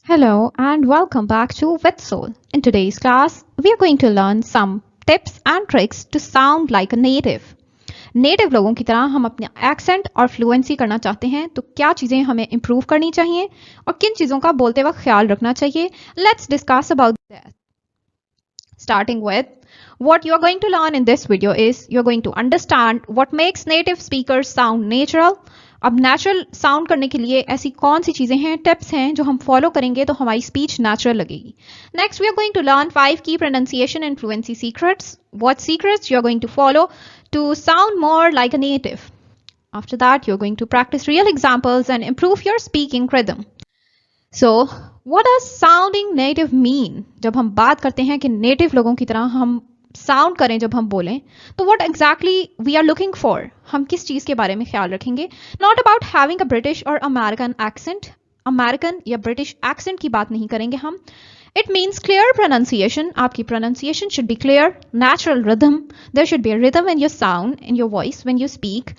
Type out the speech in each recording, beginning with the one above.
Hello and welcome back to WITSOL. In today's class, we are going to learn some tips and tricks to sound like a native. Native लोगों की तरह हम अपने accent और fluency करना चाहते हैं तो क्या चीज़ें हमें इम्प्रूव करनी चाहिए और किन चीज़ों का बोलते वक्त ख्याल रखना चाहिए. Let's discuss about that. Starting with what you are going to learn in this video is you are going to understand what makes native speakers sound natural. अब नेचुरल साउंड करने के लिए ऐसी कौन सी चीज़ें हैं, टिप्स हैं जो हम फॉलो करेंगे तो हमारी स्पीच नेचुरल लगेगी. Next we are going to learn 5 की pronunciation and fluency secrets. What secrets you are going to follow to sound more like a native. After that, you're going to practice real examples and improve your speaking rhythm. So, what does sounding native mean? जब हम बात करते हैं कि native लोगों की तरह हम sound करें जब हम बोलें, तो what exactly we are looking for? हम किस चीज़ के बारे में ख्याल रखेंगे? Not about having a British or American accent. American या British accent की बात नहीं करेंगे हम. It means clear pronunciation. आपकी pronunciation should be clear, natural rhythm. There should be a rhythm in your sound, in your voice when you speak.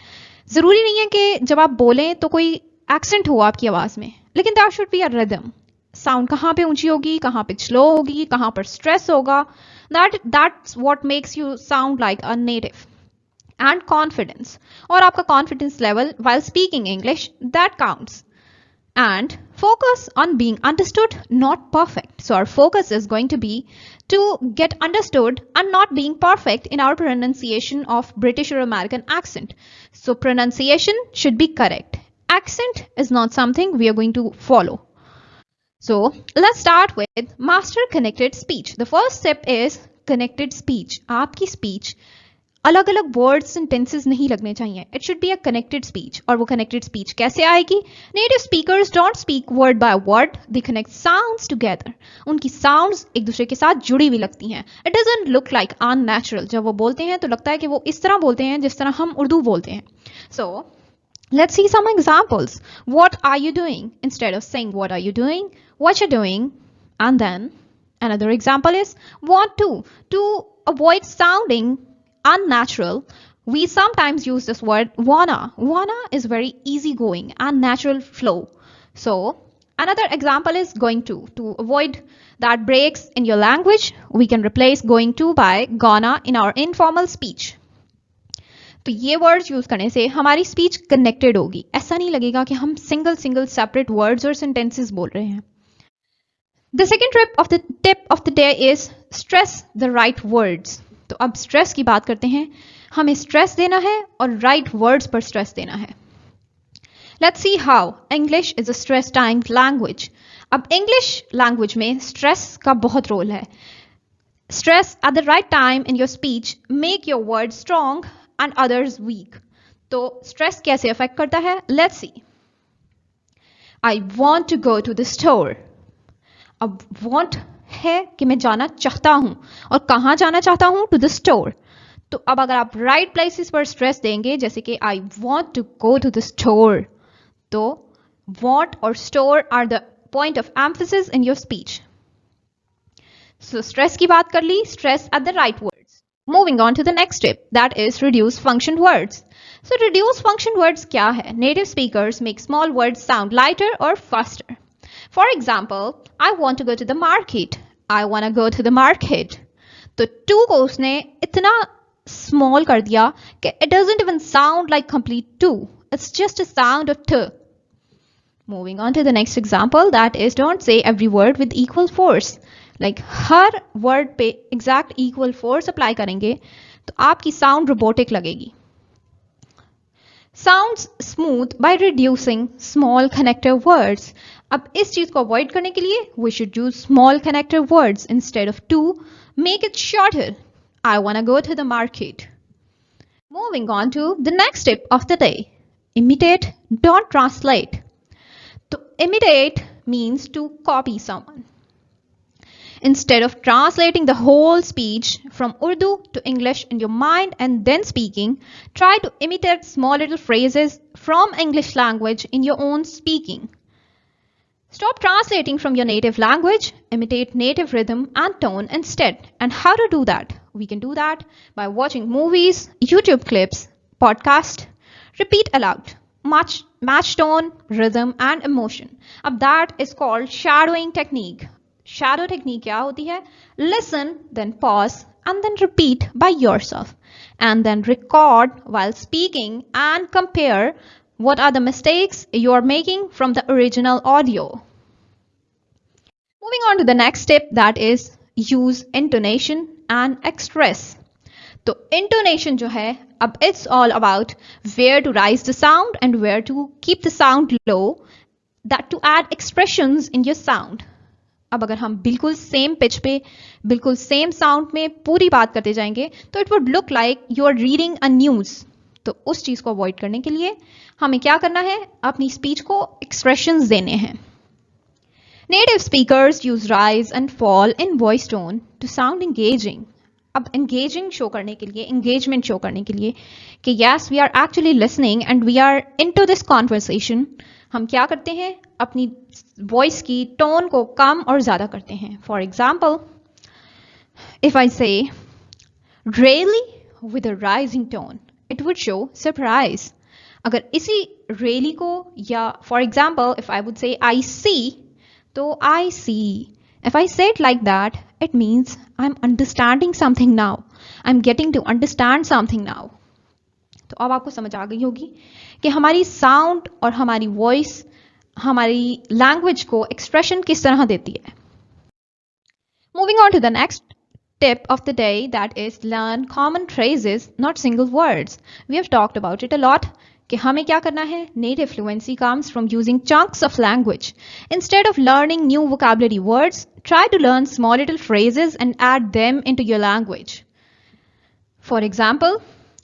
ज़रूरी नहीं है कि जब आप बोलें तो कोई accent हो आपकी आवाज़ में, लेकिन there should be a rhythm. Sound कहाँ पे ऊंची होगी, कहाँ पे slow होगी, कहाँ पर stress होगा. That's what makes you sound like a native. And confidence. और आपका confidence level while speaking English, that counts. And focus on being understood, not perfect. So our focus is going to be to get understood and not being perfect in our pronunciation of British or American accent. So pronunciation should be correct. Accent is not something we are going to follow. So let's start with master connected speech. The first step is connected speech. आपकी speech अलग अलग words and tenses नहीं लगने चाहिए. It should be a connected speech. और वो connected speech कैसे आएगी? Native speakers don't speak word by word, they connect sounds together. उनकी साउंड्स एक दूसरे के साथ जुड़ी हुई लगती हैं. It doesn't look like unnatural. जब वो बोलते हैं तो लगता है कि वो इस तरह बोलते हैं जिस तरह हम उर्दू बोलते हैं. सो let's see some examples. What are you doing? Instead of saying what are you doing, what you're doing. And then another example is want to. To avoid sounding unnatural, we sometimes use this word wanna. Wanna is very easygoing and natural flow. So another example is going to. To avoid that breaks in your language, we can replace going to by gonna in our informal speech. तो ये words use करने से हमारी speech connected होगी. ऐसा नहीं लगेगा कि हम सिंगल सेपरेट वर्ड्स और सेंटेंसेस बोल रहे हैं. The second tip of the day is stress the right words. तो अब स्ट्रेस की बात करते हैं. हमें स्ट्रेस देना है और राइट वर्ड्स पर स्ट्रेस देना है. Let's see how. English is a stress timed language. अब इंग्लिश लैंग्वेज में स्ट्रेस का बहुत रोल है. Stress at the right time in your speech make your word strong and others weak. तो stress कैसे अफेक्ट करता है? Let's see. I want to go to the store. अब वॉन्ट है कि मैं जाना चाहता हूं, और कहां जाना चाहता हूं? To the store. तो अब अगर आप राइट प्लेसेस पर स्ट्रेस देंगे, जैसे कि I want to go to the store, तो वॉन्ट और store are the point of emphasis in your speech. So stress की बात कर ली. Stress at the right words. Moving on to the next tip, that is reduce function words. So reduce function words क्या है? Native speakers make small words sound lighter और faster. For example, I want to go to the market. I want to go to the market. तो to को उसने इतना small कर दिया कि it doesn't even sound like complete to. It's just a sound of to. Moving on to the next example, that is don't say every word with equal force. Like her word पे exact equal force apply करेंगे तो आपकी sound robotic लगेगी. Sounds smooth by reducing small connective words. अब इस चीज को avoid करने के लिए we should use small connective words instead of to. Make it shorter. I want to go to the market. Moving on to the next tip of the day. Imitate, don't translate. To imitate means to copy someone. Instead of translating the whole speech from Urdu to English in your mind and then speaking, try to imitate small little phrases from English language in your own speaking. Stop translating from your native language, imitate native rhythm and tone instead. And how to do that? We can do that by watching movies, YouTube clips, podcasts, Repeat aloud. Match tone, rhythm and emotion. अब that is called shadowing technique. Shadow technique क्या होती है? Listen, then pause and then repeat by yourself. And then record while speaking and compare what are the mistakes you are making from the original audio. Moving on to the next tip, that is use intonation and express. तो intonation जो है, अब it's all about where to rise the sound and where to keep the sound low, that to add expressions in your sound. अब अगर हम बिल्कुल same pitch पे बिल्कुल सेम साउंड में पूरी बात करते जाएंगे तो it would look like you are reading a news. तो उस चीज़ को अवॉइड करने के लिए हमें क्या करना है? अपनी स्पीच को एक्सप्रेशंस देने हैं. Native speakers use rise and fall in voice tone to sound engaging. अब engaging शो करने के लिए, engagement शो करने के लिए कि yes we are actually listening and we are into this conversation, हम क्या करते हैं? अपनी वॉइस की टोन को कम और ज़्यादा करते हैं. For example, if I say really with a rising tone, it would show surprise. अगर इसी really को या for example if I would say I see, तो I see. If I say it like that, it means I'm understanding something now. I'm getting to understand something now. तो अब आपको समझ आ गई होगी कि हमारी साउंड और हमारी वॉइस हमारी लैंग्वेज को एक्सप्रेशन किस तरह देती है. Moving on to the next tip of the day, that is learn common phrases, not single words. We have talked about it a lot. कि हमें क्या करना है? Native fluency comes from using chunks of language. Instead of learning new vocabulary words, try to learn small little phrases and add them into your language. For example,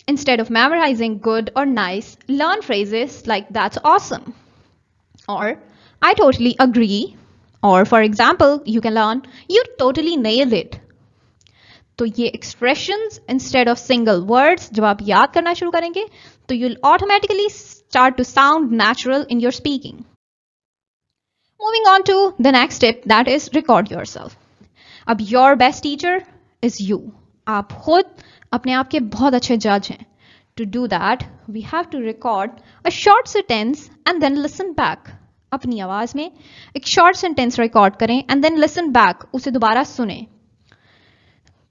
instead of memorizing good or nice, learn phrases like that's awesome or I totally agree, or for example, you can learn you totally nailed it. तो ये expressions instead of single words जब आप याद करना शुरू करेंगे तो you will automatically start to sound natural in your speaking. Moving on to the next tip, that is record yourself. अब your best teacher is you. आप खुद अपने आप के बहुत अच्छे जज हैं. To do that we have to record a short sentence and then listen back. अपनी आवाज में एक शॉर्ट सेंटेंस रिकॉर्ड करें एंड देन लिसन बैक, उसे दोबारा सुने.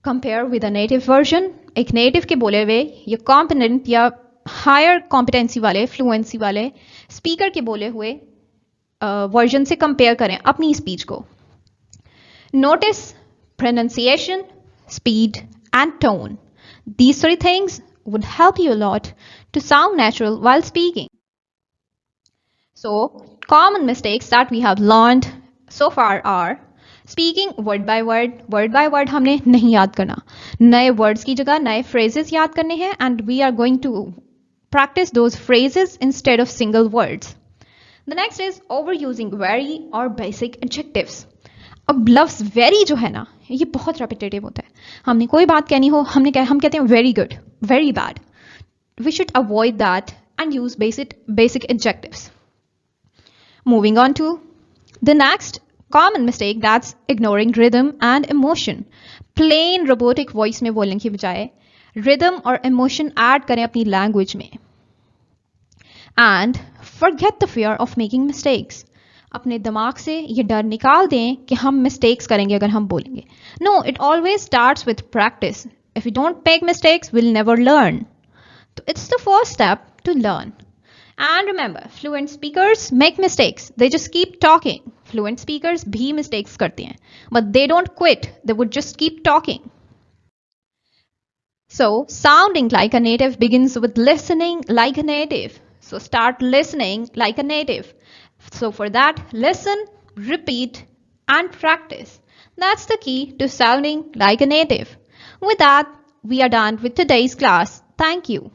Compare with a native version. एक नेटिव के बोले हुए या कॉम्पिटेंट या हायर कॉम्पिटेंसी वाले फ्लुएंसी वाले स्पीकर के बोले हुए वर्जन से कंपेयर करें अपनी स्पीच को. Notice pronunciation, speed and tone. These three things would help you a lot to sound natural while speaking. So, common mistakes that we have learned so far are speaking word by word हमने नहीं याद करना. नए words की जगह नए phrases याद करने हैं and we are going to practise those phrases instead of single words. The next is over using very और बेसिक एडजेक्टिव्स. अब लफ्ज वेरी जो है ना, ये बहुत रेपिटेटिव होता है. हमने कोई बात कहनी हो, हम कहते हैं very good, very bad. We should avoid that and use basic adjectives. Moving on to the next common mistake, that's ignoring rhythm and emotion. Plain robotic voice में बोलने की बजाय rhythm और emotion add करें अपनी language में. And forget the fear of making mistakes. अपने दिमाग से ये डर निकाल दें कि हम mistakes करेंगे अगर हम बोलेंगे. No, it always starts with practice. If we don't make mistakes, we'll never learn. So it's the first step to learn. And remember, fluent speakers make mistakes. They just keep talking. Fluent speakers भी mistakes करते हैं. But they don't quit. They would just keep talking. So, sounding like a native begins with listening like a native. So, start listening like a native. So, for that, listen, repeat, and practice. That's the key to sounding like a native. With that, we are done with today's class. Thank you.